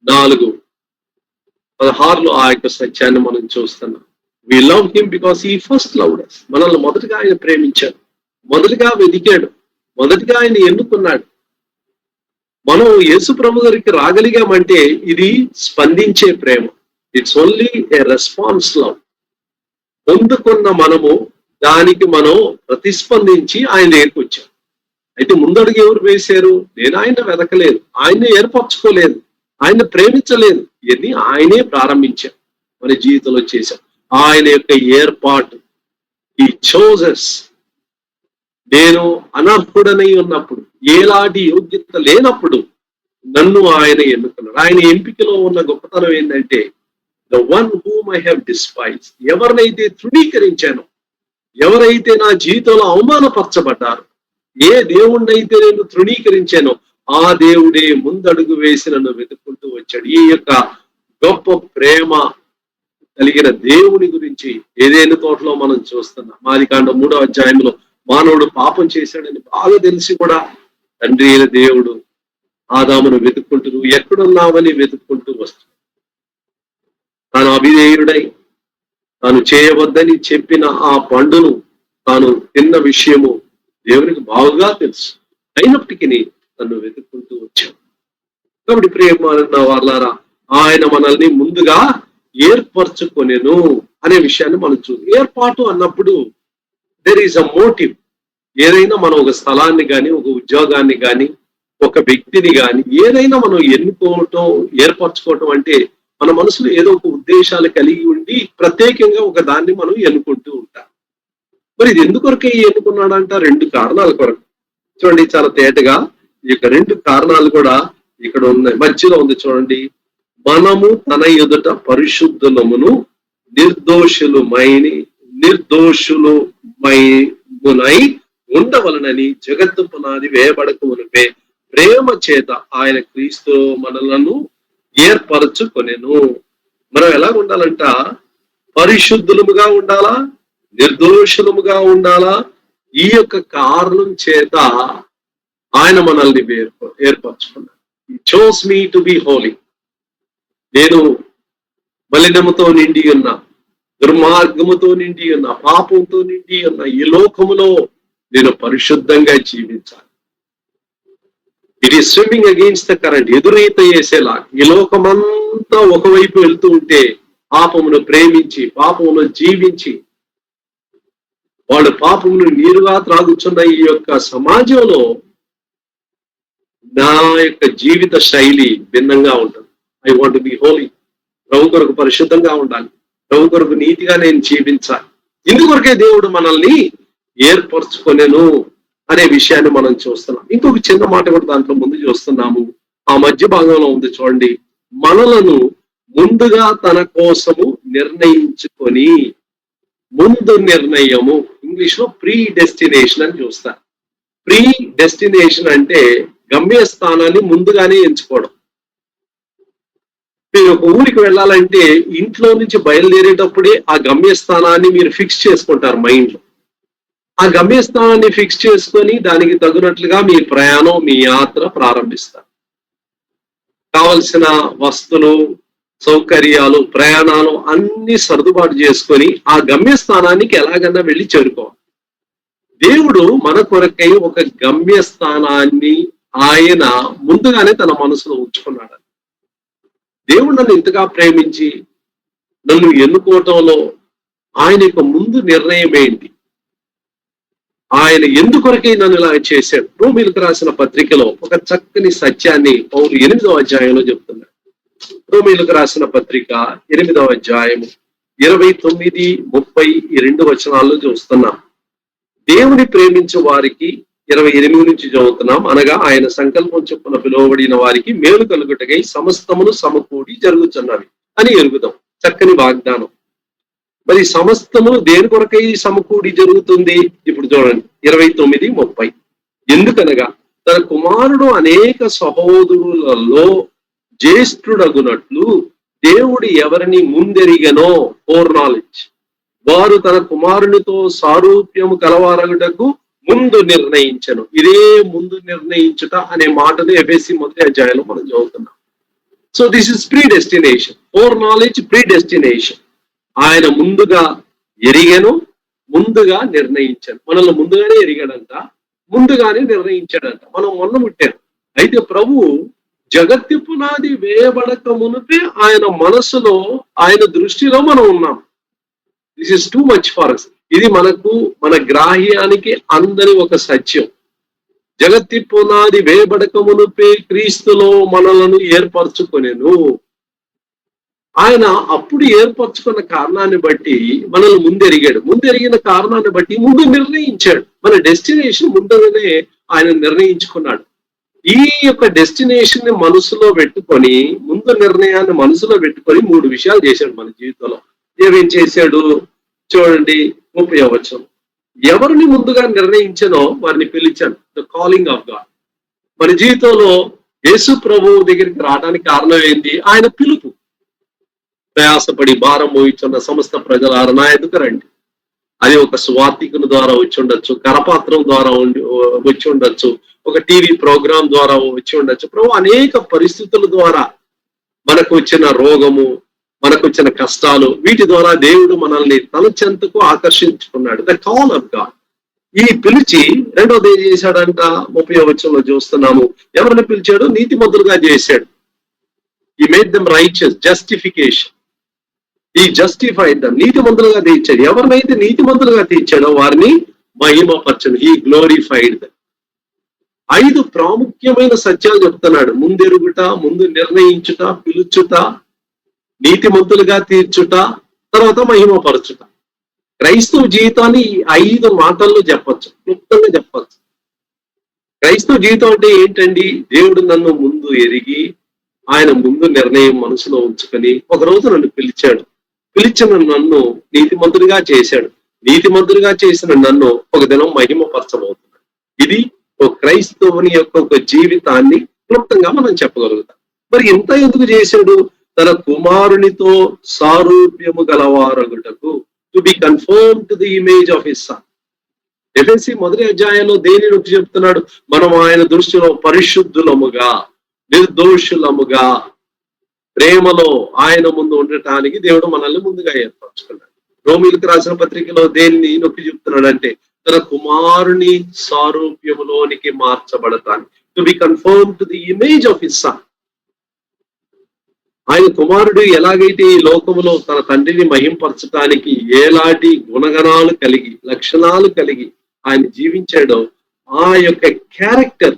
4:16లో ఆ యొక్క సత్యాన్ని మనం చూస్తున్నాం. We love him because he first loved us. మనల్ని మొదటిగా ఆయన ప్రేమించాడు, మొదటిగా వెతికాడు, మొదటిగా ఆయన ఎన్నుకున్నాడు. మనం యేసు ప్రభు గారికి రాగలిగామంటే ఇది స్పందించే ప్రేమ. It's only a response love. పొందుకున్న మనము దానికి మనం ప్రతిస్పందించి ఆయన దగ్గరికి వచ్చాం. అయితే ముందడుగు ఎవరు వేశారు? నేను ఆయన వెతకలేదు, ఆయన్ని ఏర్పరచుకోలేదు. ఆయన ప్రేమించలేదు, ఇవన్నీ ఆయనే ప్రారంభించారు, మన జీవితంలో చేశాం. ఆయన యొక్క ఏర్పాటు, ఈ చోజెస్. నేను అనర్హుడనై ఉన్నప్పుడు, ఏలాంటి యోగ్యత లేనప్పుడు నన్ను ఆయన ఎన్నుకున్నాడు. ఆయన ఎంపికలో ఉన్న గొప్పతనం ఏంటంటే, the one whom I have despise, ఎవరినైతే తృణీకరించానో, ఎవరైతే నా జీవితంలో అవమానపరచబడ్డారో, ఏ దేవుణ్ణైతే నేను తృణీకరించానో ఆ దేవుడే ముందడుగు వేసి నన్ను వెతుక్కుంటూ వచ్చాడు. ఈ యొక్క గొప్ప ప్రేమ కలిగిన దేవుని గురించి ఏదైనా తోటలో మనం చూస్తున్నాం. ఆదికాండం 3వ అధ్యాయంలో మానవుడు పాపం చేశాడని బాగా తెలిసి కూడా తండ్రి అయిన దేవుడు ఆదామును వెతుక్కుంటూ, నువ్వు ఎక్కడున్నావని వెతుక్కుంటూ వస్తున్నాడు. తాను అవిధేయుడై తాను చేయవద్దని చెప్పిన ఆ పండును తాను తిన్న విషయము దేవునికి బాగా తెలుసు, అయినప్పటికీ తను వెతుక్కుంటూ వచ్చాడు. కాబట్టి ప్రియమైన వాళ్ళారా, ఆయన మనల్ని ముందుగా ఏర్పరచుకొనెను అనే విషయాన్ని మనం ఏర్పాటు అన్నప్పుడు దెర్ ఈస్ అ మోటివ్. ఏదైనా మనం ఒక స్థలాన్ని కానీ, ఒక ఉద్యోగాన్ని కానీ, ఒక వ్యక్తిని కానీ ఏదైనా మనం ఎన్నుకోవటం, ఏర్పరచుకోవటం అంటే మన మనసులో ఏదో ఒక ఉద్దేశాలు కలిగి ఉండి ప్రత్యేకంగా ఒక దాన్ని మనం ఎన్నుకుంటూ ఉంటాం. మరి ఇది ఎందుకొరకే ఎన్నుకున్నాడంట? 2 కారణాల కొరకు. చూడండి, చాలా తేటగా ఈ యొక్క 2 కారణాలు కూడా ఇక్కడ ఉన్నాయి. మధ్యలో ఉంది చూడండి, మనము తన ఎదుట పరిశుద్ధులమును నిర్దోషులుమై ఉండవలనని జగత్తు పునాది వేయబడక మునిపే ప్రేమ చేత ఆయన క్రీస్తు మనలను ఏర్పరచుకొనెను. మనం ఎలా ఉండాలంట? పరిశుద్ధులముగా ఉండాలా, నిర్దోషులముగా ఉండాలా. ఈ యొక్క కారణం చేత ఆయన మనల్ని ఏర్పరచుకున్నాడు. He chose me to be holy. నేను మలినముతో నిండి ఉన్న, దుర్మార్గముతో నిండి ఉన్న, పాపంతో నిండి ఉన్న ఈ లోకములో నేను పరిశుద్ధంగా జీవించాలి. It is swimming against the current, ఎదురీత వేసేలా. ఈ లోకమంతా ఒకవైపు వెళ్తూ ఉంటే పాపమును ప్రేమించి, పాపమును జీవించి, వాళ్ళు పాపమును నీరుగా త్రాగుచున్న ఈ యొక్క సమాజంలో నా యొక్క జీవిత శైలి భిన్నంగా ఉంటుంది. I want to be holy. ప్రభు కొరకు పరిశుద్ధంగా ఉండాలి, ప్రభు కొరకు నీతిగా నేను జీవించాలి. ఇందుకొరకే దేవుడు మనల్ని ఏర్పరచుకొనెను అనే విషయాన్ని మనం చూస్తున్నాం. ఇంకొక చిన్న మాట కూడా దాంట్లో ముందు చూస్తున్నాము. ఆ మధ్య భాగంలో ఉంది చూడండి, మనలను ముందుగా తన కోసము నిర్ణయించుకొని. ముందు నిర్ణయము, ఇంగ్లీష్ లో ప్రీ డెస్టినేషన్ అని చూస్తారు. ప్రీ డెస్టినేషన్ అంటే గమ్యస్థానాన్ని ముందుగానే ఎంచుకోవడం. మీరు ఒక ఊరికి వెళ్ళాలంటే ఇంట్లో నుంచి బయలుదేరేటప్పుడే ఆ గమ్యస్థానాన్ని మీరు ఫిక్స్ చేసుకుంటారు మైండ్ లో. ఆ గమ్యస్థానాన్ని ఫిక్స్ చేసుకొని దానికి తగినట్లుగా మీ ప్రయాణం, మీ యాత్ర ప్రారంభిస్తారు. కావలసిన వస్తువులు, సౌకర్యాలు, ప్రయాణాలు అన్ని సర్దుబాటు చేసుకొని ఆ గమ్యస్థానానికి ఎలాగన్నా వెళ్ళి చేరుకోవాలి. దేవుడు మన కొరకై ఒక గమ్యస్థానాన్ని ఆయన ముందుగానే తన మనసులో ఉంచుకున్నాడు. దేవుడు నన్ను ఇంతగా ప్రేమించి నన్ను ఎన్నుకోవటంలో ఆయన యొక్క ముందు నిర్ణయం ఏంటి? ఆయన ఎందుకొరకై నన్ను ఇలా చేశాడు? రోమీయులకు రాసిన పత్రికలో ఒక చక్కని సత్యాన్ని పౌలు 8వ అధ్యాయంలో చెప్తున్నాడు. రోమీయులకు రాసిన పత్రిక 8వ అధ్యాయము 29, 30 ఈ 2 వచనాల్లో చూస్తున్నాం. దేవుని ప్రేమించే వారికి 28 నుంచి చదువుతున్నాం. అనగా ఆయన సంకల్పం చొప్పున పిలువబడిన వారికి మేలు కలుగుటకై సమస్తమును సమకూడి జరుగుతున్నవి అని ఎరుగుదాం. చక్కని వాగ్దానం. మరి సమస్తము దేని కొరకై సమకూడి జరుగుతుంది? ఇప్పుడు చూడండి 29, 30. ఎందుకనగా తన కుమారుడు అనేక సహోదరులలో జ్యేష్ఠుడగునట్లు దేవుడు ఎవరిని ముందెరిగనో, ఫోర్ నాలెడ్జ్, వారు తన కుమారునితో సారూప్యము కలవారగుటకు ముందు నిర్ణయించను. ఇదే ముందు నిర్ణయించుట అనే మాటను ఎఫెసీ 1వ అధ్యాయంలో మనం చదువుతున్నాం. So this is pre destination. Four knowledge, pre destination. ఆయన ముందుగా ఎరిగను, ముందుగా నిర్ణయించాను. మనల్ని ముందుగానే ఎరిగాడంట, ముందుగానే నిర్ణయించాడంట. మనం మొన్న ముట్టాం. అయితే ప్రభు జగత్తు పునాది వేయబడక మునిపే ఆయన మనసులో, ఆయన దృష్టిలో మనం ఉన్నాం. This is too much for us. ఇది మనకు, మన గ్రాహ్యానికి అందని ఒక సత్యం. జగత్తి పునాది వేయబడక మునుపే క్రీస్తులో మనలను ఏర్పరచుకొనెను. ఆయన అప్పుడు ఏర్పరచుకున్న కారణాన్ని బట్టి మనల్ని ముందెరిగిన కారణాన్ని బట్టి ముందు నిర్ణయించాడు. మన డెస్టినేషన్ ముందుగానే ఆయన నిర్ణయించుకున్నాడు. ఈ యొక్క డెస్టినేషన్ ని మనసులో పెట్టుకొని, ముందు నిర్ణయాన్ని మనసులో పెట్టుకొని 3 విషయాలు చేశాడు మన జీవితంలో. ఏమేం చేశాడు చూడండి. 30వ వచనం, ఎవరిని ముందుగా నిర్ణయించానో వారిని పిలిచాను. The calling of God. మన జీవితంలో యేసు ప్రభువు దగ్గరికి రావడానికి కారణం ఏంటి? ఆయన పిలుపు. ప్రయాసపడి భారం మోయించున్న సమస్త ప్రజలారా నా ఎదుట రండి. అది ఒక సువార్థికుని ద్వారా వచ్చి ఉండొచ్చు, కరపాత్రం ద్వారా వచ్చి ఉండొచ్చు, ఒక టీవీ ప్రోగ్రాం ద్వారా వచ్చి ఉండొచ్చు. ప్రభు అనేక పరిస్థితుల ద్వారా మనకు వచ్చిన రోగము, మనకు వచ్చిన కష్టాలు, వీటి ద్వారా దేవుడు మనల్ని తన చెంతకు ఆకర్షించుకున్నాడు. The call of God. ఈ పిలిచి రెండోది ఏం చేశాడంట? 30వ వచనంలో చూస్తున్నాము. ఎవరిని పిలిచాడు? నీతిమంతులుగా చేశాడు. ఈ మేడ్ దెమ్ రైచియస్, జస్టిఫికేషన్. ఈ జస్టిఫైడ్ దెమ్, నీతిమంతులుగా తీర్చాడు. ఎవరినైతే నీతిమంతులుగా తీర్చాడో వారిని మహిమపరచను. ఈ గ్లోరిఫైడ్ దెమ్. 5 ప్రాముఖ్యమైన సత్యాలు చెప్తున్నాడు. ముందెరుగుట, ముందు నిర్ణయించుట, పిలుచుట, నీతిమంతులుగా తీర్చుట, తర్వాత మహిమపరచుట. క్రైస్తవ జీవితాన్ని ఈ 5 మాటల్లో చెప్పచ్చు, క్లుప్తంగా చెప్పచ్చు. క్రైస్తవ జీవితం అంటే ఏంటండి? దేవుడు నన్ను ముందు ఎరిగి, ఆయన ముందు నిర్ణయం మనసులో ఉంచుకొని ఒకరోజు నన్ను పిలిచాడు. పిలిచిన నన్ను నీతిమంతుడిగా చేశాడు. నీతిమంతుడిగా చేసిన నన్ను ఒక దినం మహిమపరచబోతున్నాడు. ఇది ఒక క్రైస్తవుని యొక్క ఒక జీవితాన్ని క్లుప్తంగా మనం చెప్పగలుగుతాం. మరి ఇంత ఎందుకు చేశాడు? తన కుమారునితో సారూప్యము గలవారగుటకు, to be confirm to the image of his son. ఎఫెసీ 1వ అధ్యాయంలో దేనిని నొక్కి చెప్తున్నాడు? మనం ఆయన దృష్టిలో పరిశుద్ధులముగా, నిర్దోషులముగా, ప్రేమలో ఆయన ముందు ఉండటానికి దేవుడు మనల్ని ముందుగా ఏర్పరచుకున్నాడు. రోమీలకు రాసిన పత్రికలో దేన్ని నొక్కి చెప్తున్నాడంటే తన కుమారుని సారూప్యములోనికి మార్చబడతాను, to be confirm to the image of his son. ఆయన కుమారుడు ఎలాగైతే ఈ లోకములో తన తండ్రిని మహింపరచడానికి ఎలాంటి గుణగణాలు కలిగి, లక్షణాలు కలిగి ఆయన జీవించాడో, ఆ యొక్క క్యారెక్టర్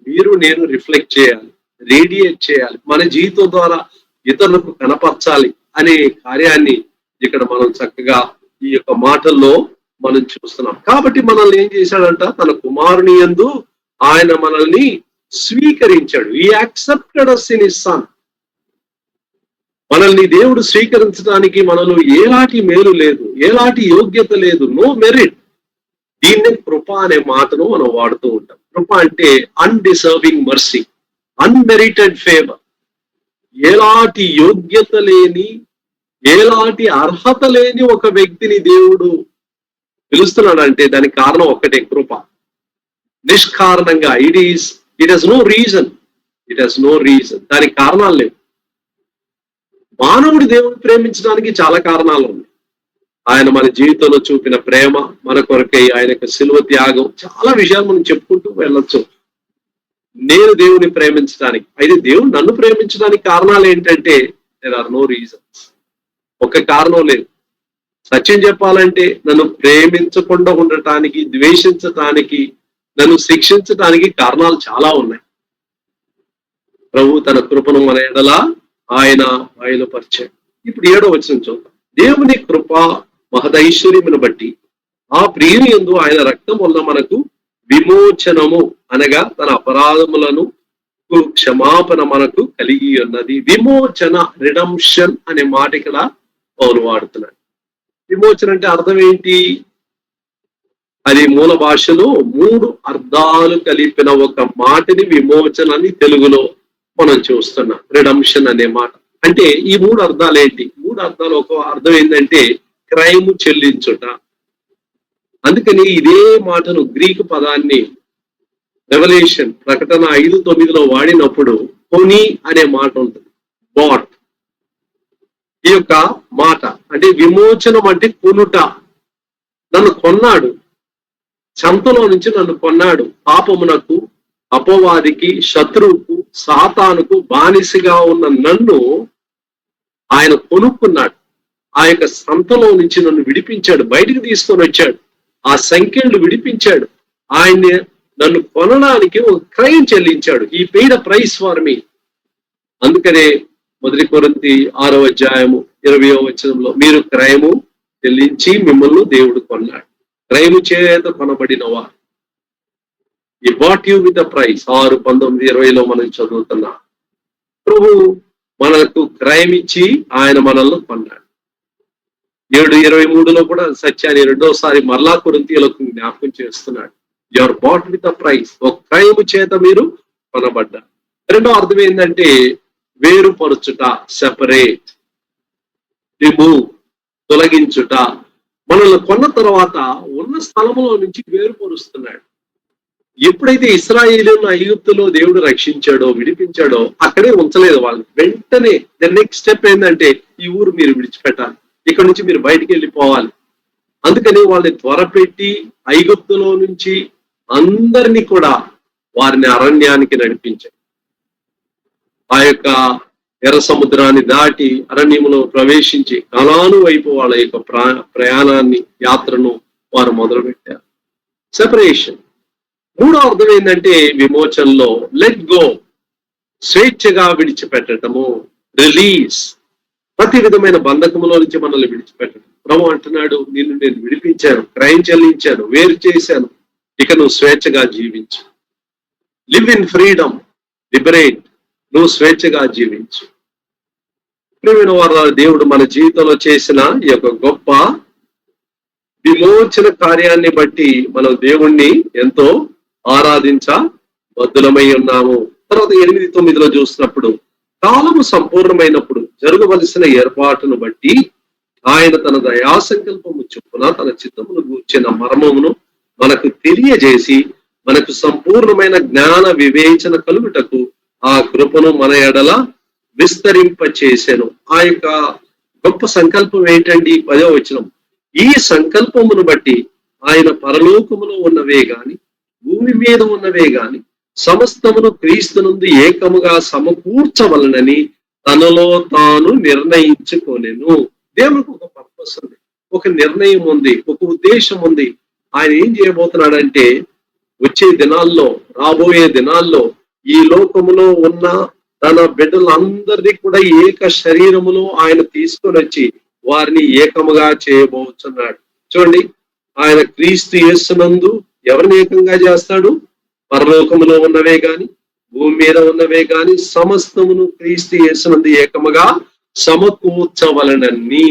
మీరు నేను రిఫ్లెక్ట్ చేయాలి, రేడియేట్ చేయాలి, మన జీవితం ద్వారా ఇతరులకు కనపరచాలి అనే కార్యాన్ని ఇక్కడ మనం చక్కగా ఈ యొక్క మాటల్లో మనం చూస్తున్నాం. కాబట్టి మనల్ని ఏం చేశాడంట? తన కుమారుని యందు ఆయన మనల్ని స్వీకరించాడు. ఈ accepted us in his son. మనల్ని దేవుడు స్వీకరించడానికి మనలో ఎలాంటి మేలు లేదు, ఎలాంటి యోగ్యత లేదు, నో మెరిట్. దీన్ని కృప అనే మాటను మనం వాడుతూ ఉంటాం. కృప అంటే అన్డిసర్వింగ్ మర్సీ, అన్మెరిటెడ్ ఫేవర్. ఎలాంటి యోగ్యత లేని, ఎలాంటి అర్హత లేని ఒక వ్యక్తిని దేవుడు పిలుస్తున్నాడు అంటే దానికి కారణం ఒక్కటే, కృప. నిష్కారణంగా, ఇట్ హస్ నో రీజన్. దానికి కారణాలు లేవు. మానవుడి దేవుడు ప్రేమించడానికి చాలా కారణాలు ఉన్నాయి. ఆయన మన జీవితంలో చూపిన ప్రేమ, మన కొరకై ఆయన యొక్క శిలువ త్యాగం, చాలా విషయాలు మనం చెప్పుకుంటూ వెళ్ళొచ్చు. నేను దేవుని ప్రేమించడానికి, అయితే దేవుడు నన్ను ప్రేమించడానికి కారణాలు ఏంటంటే దేర్ ఆర్ నో రీజన్స్. ఒక కారణం లేదు. సత్యం చెప్పాలంటే నన్ను ప్రేమించకుండా ఉండటానికి, ద్వేషించటానికి, నన్ను శిక్షించటానికి కారణాలు చాలా ఉన్నాయి. ప్రభు తన కృపను మన ఎడల ఆయన బయలుపరిచాడు. ఇప్పుడు 7వ వచనం చూద్దాం. దేవుని కృప మహదైశ్వర్యమును బట్టి ఆ ప్రియుని యందు ఆయన రక్తం వల్ల మనకు విమోచనము, అనగా తన అపరాధములను క్షమాపణ మనకు కలిగి ఉన్నది. విమోచన, రిడమ్షన్ అనే మాట ఇక్కడ పౌలు వాడుతున్నాడు. విమోచన అంటే అర్థం ఏంటి? అది మూల భాషలో 3 అర్థాలు కలిపిన ఒక మాటని విమోచన అని తెలుగులో మనం చూస్తున్నాం. రిడమ్షన్ అనే మాట అంటే ఈ 3 అర్థాలు ఏంటి? 3 అర్థాలు. ఒక అర్థం ఏంటంటే క్రైమ్, చెల్లించుట. అందుకని ఇదే మాటను, గ్రీకు పదాన్ని రెవల్యూషన్ ప్రకటన 5:9 వాడినప్పుడు కొని అనే మాట ఉంటుంది. బాట్. ఈ యొక్క మాట అంటే విమోచనం అంటే కొనుట. నన్ను కొన్నాడు, చంతలో నుంచి నన్ను కొన్నాడు. పాపమునకు, అపవాదికి, శత్రువుకు, సాతానుకు బానిసగా ఉన్న నన్ను ఆయన కొనుక్కున్నాడు. ఆ యొక్క సంతలో నుంచి నన్ను విడిపించాడు, బయటికి తీసుకొని వచ్చాడు. ఆ సంఖ్యలు విడిపించాడు. ఆయన్ని నన్ను కొనడానికి ఒక క్రయం చెల్లించాడు. ఈ పెయిడ్ ప్రైస్ ఫర్ మీ. అందుకనే 1 కొరింథీ 6వ అధ్యాయము 20వ వచనంలో మీరు క్రయము చెల్లించి మిమ్మల్ని దేవుడు కొన్నాడు. క్రయము చేత కొనబడినవా. ఈ bought you with the price. 6:19-20లో మనం చదువుతున్నాం. ప్రభు మనకు క్రయం ఇచ్చి ఆయన మనల్ని కొన్నాడు. 7:23లో కూడా సత్యాన్ని రెండోసారి మరలా కొరింథీయులకు జ్ఞాపకం చేస్తున్నాడు. You are bought with the price. ఒక క్రయము చేత మీరు కొనబడ్డారు. రెండో అర్థం ఏంటంటే వేరుపరచుట, సెపరేట్, రిమూవ్, తొలగించుట. మనల్ని కొన్న తర్వాత ఉన్న స్థలంలో నుంచి వేరుపరుస్తున్నాడు. ఎప్పుడైతే ఇశ్రాయేలును ఐగుప్తులో దేవుడు రక్షించాడో, విడిపించాడో అక్కడే ఉంచలేదు వాళ్ళు. వెంటనే ద నెక్స్ట్ స్టెప్ ఏంటంటే ఈ ఊరు మీరు విడిచిపెట్టాలి, ఇక్కడ నుంచి మీరు బయటికి వెళ్ళిపోవాలి. అందుకని వాళ్ళని త్వరపెట్టి ఐగుప్తులో నుంచి అందరినీ కూడా వారిని అరణ్యానికి నడిపించారు. ఆ యొక్క ఎర్ర సముద్రాన్ని దాటి అరణ్యములో ప్రవేశించి కనాను వైపు వాళ్ళ యొక్క ప్రయాణాన్ని, యాత్రను వారు మొదలుపెట్టారు. సెపరేషన్. మూడో అర్థం ఏంటంటే విమోచనలో లెట్ గో, స్వేచ్ఛగా విడిచిపెట్టడము, రిలీజ్. ప్రతి విధమైన బంధకములో నుంచి మనల్ని విడిచిపెట్టడం. ప్రభు అంటున్నాడు, నిన్ను నేను విడిపించాను, క్రయం చెల్లించాను, వేరు చేశాను, ఇక నువ్వు స్వేచ్ఛగా జీవించు. Live in freedom, liberate. నువ్వు స్వేచ్ఛగా జీవించు. ప్రియమైన వారు, దేవుడు మన జీవితంలో చేసిన ఈ యొక్క గొప్ప విమోచన కార్యాన్ని బట్టి మనం దేవుణ్ణి ఎంతో ఆరాధించబద్ధులమై ఉన్నాము. తర్వాత 8:9లో చూసినప్పుడు కాలము సంపూర్ణమైనప్పుడు జరగవలసిన ఏర్పాటును బట్టి ఆయన తన దయా సంకల్పము చొప్పున తన చిత్తమును గూర్చిన మర్మమును మనకు తెలియజేసి మనకు సంపూర్ణమైన జ్ఞాన వివేచన కలుగుటకు ఆ కృపను మన ఎడల విస్తరింప చేసెను. ఆ యొక్క గొప్ప సంకల్పం ఏంటండి? 10వ వచనం. ఈ సంకల్పమును బట్టి ఆయన పరలోకములో ఉన్నవే గాని భూమి మీద ఉన్నవే గాని సమస్తమును క్రీస్తునందు ఏకముగా సమకూర్చవలనని తనలో తాను నిర్ణయించుకొనెను. దేవునికి ఒక పర్పస్ ఉంది, ఒక నిర్ణయం ఉంది, ఒక ఉద్దేశం ఉంది. ఆయన ఏం చేయబోతున్నాడంటే వచ్చే దినాల్లో, రాబోయే దినాల్లో ఈ లోకములో ఉన్న తన బిడ్డలందరినీ కూడా ఏక శరీరములో ఆయన తీసుకొని వచ్చి వారిని ఏకముగా చేయబోతున్నాడు. చూడండి, ఆయన క్రీస్తు యేసునందు ఎవరిని ఏకంగా చేస్తాడు? పరలోకములో ఉన్నవే గాని భూమి మీద ఉన్నవే గాని సమస్తమును క్రీస్తు యేసునందు ఏకముగా సమకూర్చవలనని.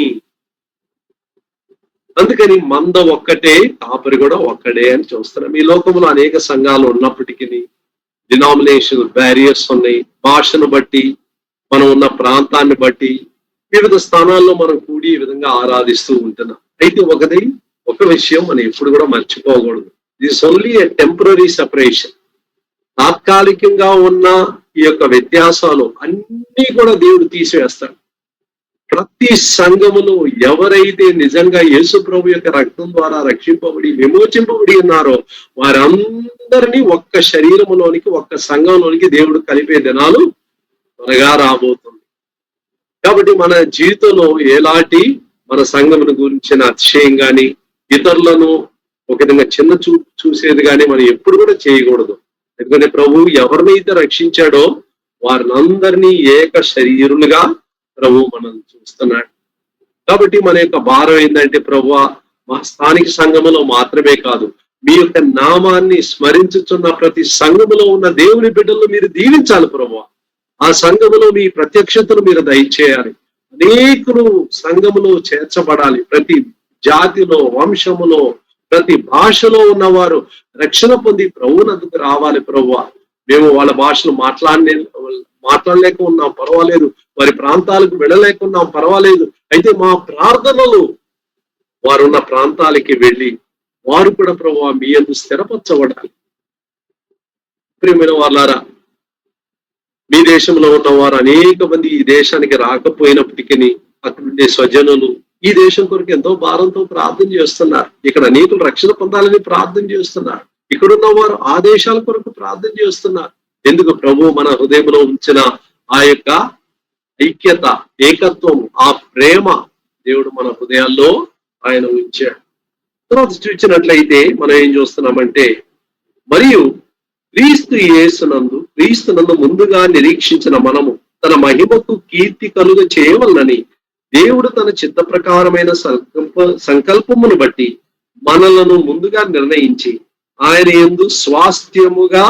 అందుకని మంద ఒక్కటే, కాపరి కూడా ఒక్కడే అని చూస్తున్నాం. ఈ లోకంలో అనేక సంఘాలు ఉన్నప్పటికీ డినామినేషన్ బ్యారియర్స్ ఉన్నాయి. భాషను బట్టి, మనం ఉన్న ప్రాంతాన్ని బట్టి వివిధ స్థానాల్లో మనం కూడి ఈ విధంగా ఆరాధిస్తూ ఉంటున్నాం. అయితే ఒక విషయం మనం ఎప్పుడు కూడా మర్చిపోకూడదు. This only a temporary separation. తాత్కాలికంగా ఉన్న ఈ యొక్క వ్యత్యాసాలు అన్ని కూడా దేవుడు తీసివేస్తాడు. ప్రతి సంఘములో ఎవరైతే నిజంగా యేసు ప్రభు యొక్క రక్తం ద్వారా రక్షింపబడి విమోచింపబడి ఉన్నారో వారందరినీ ఒక్క శరీరములోనికి, ఒక్క సంఘంలోనికి దేవుడు కలిపే దినాలు త్వరగా రాబోతుంది. కాబట్టి మన జీవితంలో ఎలాంటి మన సంఘమును గురించిన అతిశయం గాని, ఇతరులను ఒక విధంగా చిన్న చూసేది కానీ మనం ఎప్పుడు కూడా చేయకూడదు. ఎందుకంటే ప్రభు ఎవరినైతే రక్షించాడో వారినందరినీ ఏక శరీరులుగా ప్రభు మనం చూస్తున్నాడు. కాబట్టి మన యొక్క భారం ఏంటంటే, ప్రభు మా స్థానిక సంఘములో మాత్రమే కాదు, మీ యొక్క నామాన్ని స్మరించుచున్న ప్రతి సంఘములో ఉన్న దేవుని బిడ్డలను మీరు దీవించాలి ప్రభు. ఆ సంఘములో మీ ప్రత్యక్షతను మీరు దయచేయాలి. అనేకులు సంఘములో చేర్చబడాలి. ప్రతి జాతిలో, వంశములో, ప్రతి భాషలో ఉన్నవారు రక్షణ పొంది ప్రభువునందుకు రావాలి ప్రభు. మేము వాళ్ళ భాషలు మాట్లాడలేక ఉన్నాం, పర్వాలేదు. వారి ప్రాంతాలకు వెళ్ళలేకున్నాం, పర్వాలేదు. అయితే మా ప్రార్థనలు వారున్న ప్రాంతాలకి వెళ్ళి వారు కూడా ప్రభు మీ యందు స్థిరపరచబడాలి. ప్రియమైన వాళ్ళారా, మీ దేశంలో ఉన్న వారు అనేక మంది ఈ దేశానికి రాకపోయినప్పటికీ అక్కడ ఉండే స్వజనులు ఈ దేశం కొరకు ఎంతో భారంతో ప్రార్థన చేస్తున్నారు. ఇక్కడ అనేకులు రక్షణ పొందాలని ప్రార్థన చేస్తున్నారు. ఇక్కడున్న వారు ఆ దేశాల కొరకు ప్రార్థన చేస్తున్నారు. ఎందుకు? ప్రభు మన హృదయంలో ఉంచిన ఆ యొక్క ఐక్యత, ఏకత్వం, ఆ ప్రేమ దేవుడు మన హృదయాల్లో ఆయన ఉంచాడు. తర్వాత చూసినట్లయితే మనం ఏం చూస్తున్నామంటే మరియు క్రీస్తునందు ముందుగా నిరీక్షించిన మనము తన మహిమకు కీర్తి కలుగ చేయవలనని దేవుడు తన చిత్త ప్రకారమైన సంకల్పమును బట్టి మనలను ముందుగా నిర్ణయించి ఆయన యందు స్వాస్థ్యముగా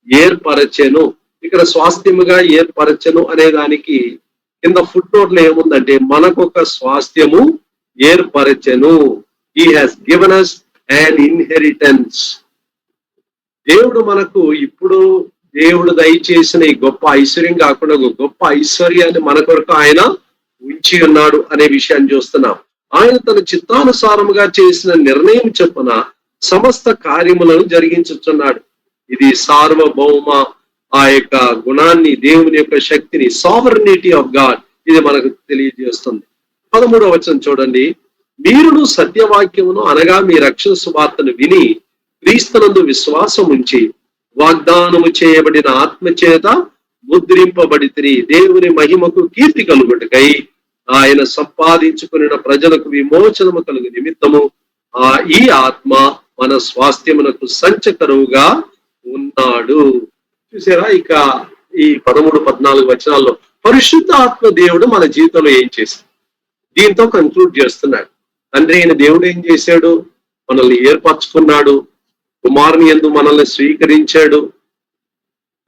ఏర్పరచెను. ఇక్కడ స్వాస్థ్యముగా ఏర్పరచెను అనే దానికి కింద ఫుట్ నోట్ లో ఏముందంటే మనకొక స్వాస్థ్యము ఏర్పరచెను. He has given us an inheritance. దేవుడు మనకు ఇప్పుడు దేవుడు దయచేసిన ఈ గొప్ప ఐశ్వర్యం కాకుండా గొప్ప ఐశ్వర్యాన్ని మన కొరకు ఆయన ఉంచి ఉన్నాడు అనే విషయాన్ని చూస్తున్నాం. ఆయన తన చిత్తానుసారముగా చేసిన నిర్ణయం చొప్పున సమస్త కార్యములను జరిగించుచున్నాడు. ఇది సార్వభౌమ ఆ యొక్క గుణాన్ని, దేవుని యొక్క శక్తిని, సావర్నిటీ ఆఫ్ గాడ్ ఇది మనకు తెలియజేస్తుంది. 13వ వచనం చూడండి. మీరును సత్యవాక్యమును అనగా మీ రక్షణ సువార్తను విని క్రీస్తునందు విశ్వాసం ఉంచి వాగ్దానము చేయబడిన ఆత్మచేత ముద్రింపబడితిరి, దేవుని మహిమకు కీర్తి కలుగుటకై ఆయన సంపాదించుకున్న ప్రజలకు విమోచనము కలుగు నిమిత్తము ఈ ఆత్మ మన స్వాస్థ్యమునకు సంచకరువుగా ఉన్నాడు. చూసారా, ఇక ఈ 13-14 వచనాల్లో పరిశుద్ధ ఆత్మ దేవుడు మన జీవితంలో ఏం చేశాడు దీంతో కంక్లూడ్ చేస్తున్నాడు. తండ్రి అయిన దేవుడు ఏం చేశాడు? మనల్ని ఏర్పరచుకున్నాడు, కుమారుని యందు మనల్ని స్వీకరించాడు.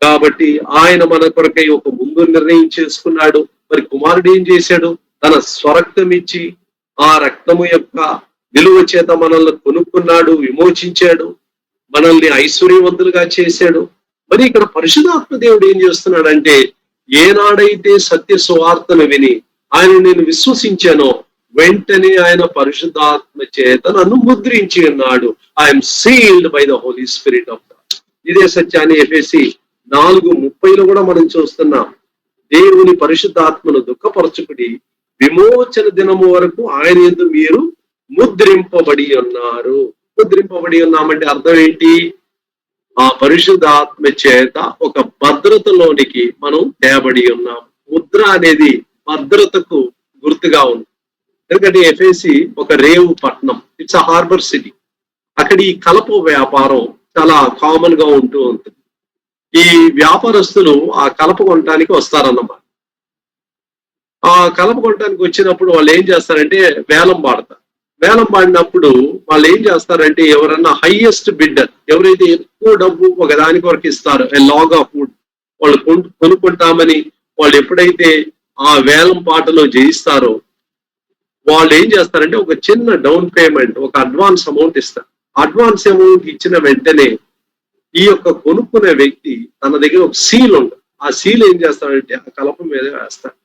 కాబట్టి ఆయన మన కొరకై ఒక ముందు నిర్ణయం చేసుకున్నాడు. మరి కుమారుడు ఏం చేశాడు? తన స్వరక్తం ఇచ్చి ఆ రక్తము యొక్క విలువ చేత మనల్ని కొనుక్కున్నాడు, విమోచించాడు, మనల్ని ఐశ్వర్యవంతులుగా చేశాడు. మరి ఇక్కడ పరిశుద్ధాత్మ దేవుడు ఏం చేస్తున్నాడంటే, ఏనాడైతే సత్య సువార్తను విని ఆయన నేను విశ్వసించానో వెంటనే ఆయన పరిశుద్ధాత్మ చేత నన్ను ముద్రించి ఉన్నాడు. I'm sealed by the holy spirit of God. ఇదే సత్యాన్ని ఎఫెసీ 4:30 కూడా మనం చూస్తున్నాం. దేవుని పరిశుద్ధాత్మను దుఃఖపరచుకుడి, విమోచన దినము వరకు ఆయన యందు మీరు ముద్రింపబడి ఉన్నారు. ముద్రింపబడి ఉన్నామంటే అర్థం ఏంటి? ఆ పరిశుద్ధాత్మ చేత ఒక భద్రతలోనికి మనం తేబడి ఉన్నాం. ముద్ర అనేది భద్రతకు గుర్తుగా ఉంది. ఎందుకంటే ఎఫెసీ ఒక రేవు పట్టణం, ఇట్స్ అ హార్బర్ సిటీ. అక్కడ ఈ కలప వ్యాపారం చాలా కామన్ గా ఉంటూ ఉంటుంది. ఈ వ్యాపారస్తులు ఆ కలప కొనడానికి వస్తారన్నమాట. ఆ కలప కొనడానికి వచ్చినప్పుడు వాళ్ళు ఏం చేస్తారంటే వేలం పాడతారు. వేలం పాడినప్పుడు వాళ్ళు ఏం చేస్తారంటే ఎవరన్నా హైయెస్ట్ బిడ్డర్, ఎవరైతే ఎక్కువ డబ్బు ఒక దాని కొరకు ఇస్తారో ఏ లాగ్ ఆఫ్ వుడ్ వాళ్ళు కొనుక్కుంటామని వాళ్ళు ఎప్పుడైతే ఆ వేలం పాటలో జయిస్తారో వాళ్ళు ఏం చేస్తారంటే ఒక చిన్న డౌన్ పేమెంట్, ఒక అడ్వాన్స్ అమౌంట్ ఇస్తారు. అడ్వాన్స్ అమౌంట్ ఇచ్చిన వెంటనే ఈ యొక్క కొనుక్కునే వ్యక్తి తన దగ్గర ఒక సీల్ ఉంటుంది. ఆ సీల్ ఏం చేస్తారంటే ఆ కలప మీద వేస్తారు.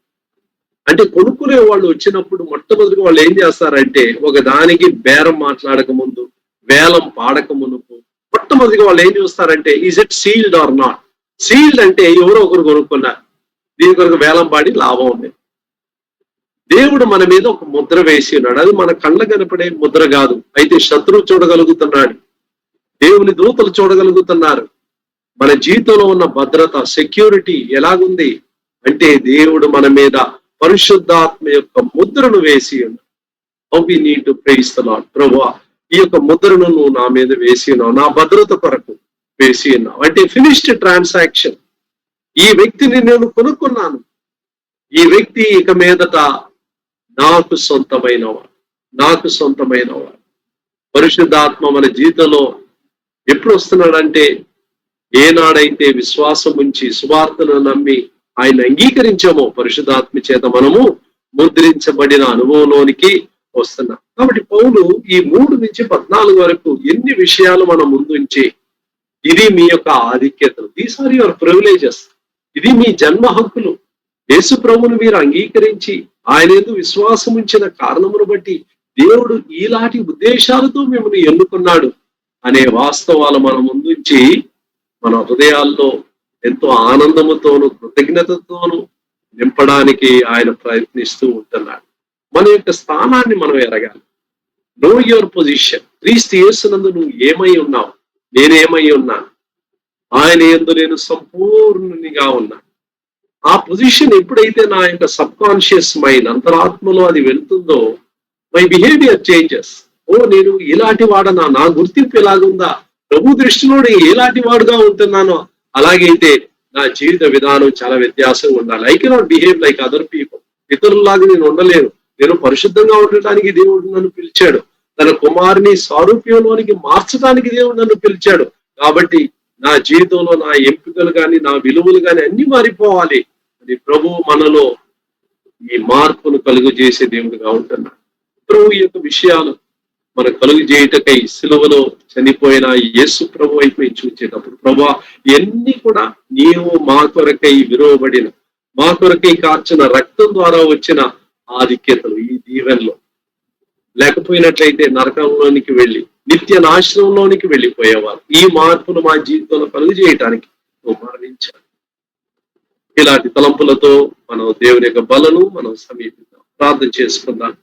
అంటే కొనుక్కునే వాళ్ళు వచ్చినప్పుడు మొట్టమొదటిగా వాళ్ళు ఏం చేస్తారంటే ఒక దానికి బేరం మాట్లాడక ముందు, వేలం పాడక మునుపు మొట్టమొదటిగా వాళ్ళు ఏం చూస్తారంటే is it sealed or not. Sealed అంటే ఎవరో ఒకరు కొనుక్కున్నారు, దీని కొరకు వేలం పాడి లాభం ఉంది. దేవుడు మన మీద ఒక ముద్ర వేసి ఉన్నాడు. అది మన కళ్ళ కనపడే ముద్ర కాదు. అయితే శత్రువు చూడగలుగుతున్నాడు, దేవుని దూతలు చూడగలుగుతున్నారు. మన జీవితంలో ఉన్న భద్రత, సెక్యూరిటీ ఎలాగుంది అంటే దేవుడు మన మీద పరిశుద్ధాత్మ యొక్క ముద్రను వేసి ఉన్నాడు. How we need to praise the lord. ప్రభువా, ఈ యొక్క ముద్రను నువ్వు నా మీద వేసి ఉన్నావు, నా భద్రత కొరకు వేసి ఉన్నావు. అంటే ఫినిష్డ్ ట్రాన్సాక్షన్. ఈ వ్యక్తిని నేను కొనుక్కున్నాను, ఈ వ్యక్తి ఇక మీదట నాకు సొంతమైనవాడు, నాకు సొంతమైనవాడు. పరిశుద్ధాత్మ మన జీవితంలో ఎప్పుడు వస్తున్నాడంటే ఏనాడైతే విశ్వాసం ఉంచి సువార్తను నమ్మి ఆయన అంగీకరించామో పరిశుద్ధాత్మ చేత మనము ముద్రించబడిన అనుభవంలోనికి వస్తున్నాం. కాబట్టి పౌలు ఈ 3-14 వరకు ఎన్ని విషయాలు మన ముందుంచి ఇది మీ యొక్క ఆధిక్యతలు, దీస్ ఆర్ యువర్ ప్రివిలేజెస్, ఇది మీ జన్మ హక్కులు. యేసు ప్రభువును మీరు అంగీకరించి ఆయన యందు విశ్వాసం ఉంచిన కారణమును బట్టి దేవుడు ఈలాంటి ఉద్దేశాలతో మిమ్మల్ని ఎన్నుకున్నాడు అనే వాస్తవాలు మన ముందుంచి మన హృదయాల్లో ఎంతో ఆనందముతోను కృతజ్ఞతతోను నింపడానికి ఆయన ప్రయత్నిస్తూ ఉంటున్నాడు. మన యొక్క స్థానాన్ని మనం ఎరగాలి. No your position. క్రీస్తు యేసునందు నువ్వు ఏమై ఉన్నావు, నేనేమై ఉన్నాను, ఆయన యందు నేను సంపూర్ణునిగా ఉన్నా. ఆ పొజిషన్ ఎప్పుడైతే నా యొక్క సబ్ కాన్షియస్ మైండ్ అంతరాత్మలో అది వెళ్తుందో మై బిహేవియర్ చేంజెస్. ఓ నేను ఇలాంటి వాడనా, నా గుర్తింపు ఎలాగుందా, ప్రభు దృష్టిలో నేను ఎలాంటి వాడుగా ఉంటున్నానో అలాగైతే నా జీవిత విధానం చాలా వ్యత్యాసంగా ఉండాలి. I cannot behave like other people. ఇతరుల్లాగా నేను ఉండలేను. నేను పరిశుద్ధంగా ఉండటానికి దేవుడు నన్ను పిలిచాడు. తన కుమారుని సారూప్యంలోనికి మార్చడానికి దేవుడు నన్ను పిలిచాడు. కాబట్టి నా జీవితంలో నా ఎంపికలు కానీ నా విలువలు కానీ అన్ని మారిపోవాలి అని ప్రభువు మనలో ఈ మార్పును కలుగు చేసే దేవుడిగా ఉంటున్నాడు. ప్రభు ఈ యొక్క విషయాలు మన కలుగు చేయటకై సిలువలో చనిపోయిన యేసు ప్రభు అయిపోయి చూచేటప్పుడు ప్రభా ఇవన్నీ కూడా నీవు మా కొరకై విలువబడిన మా కొరకై కార్చిన రక్తం ద్వారా వచ్చిన ఆధిక్యతలు ఈ దీవెనలో లేకపోయినట్లయితే నరకంలోనికి వెళ్ళి నిత్య నాశనంలోనికి వెళ్ళిపోయేవారు. ఈ మార్పును మా జీవితంలో కలుగు చేయటానికి నువ్వు మరణించాలి. ఇలాంటి తలంపులతో మనం దేవుని యొక్క బలను మనం సమీపిద్దాం, ప్రార్థన చేసుకుందాం.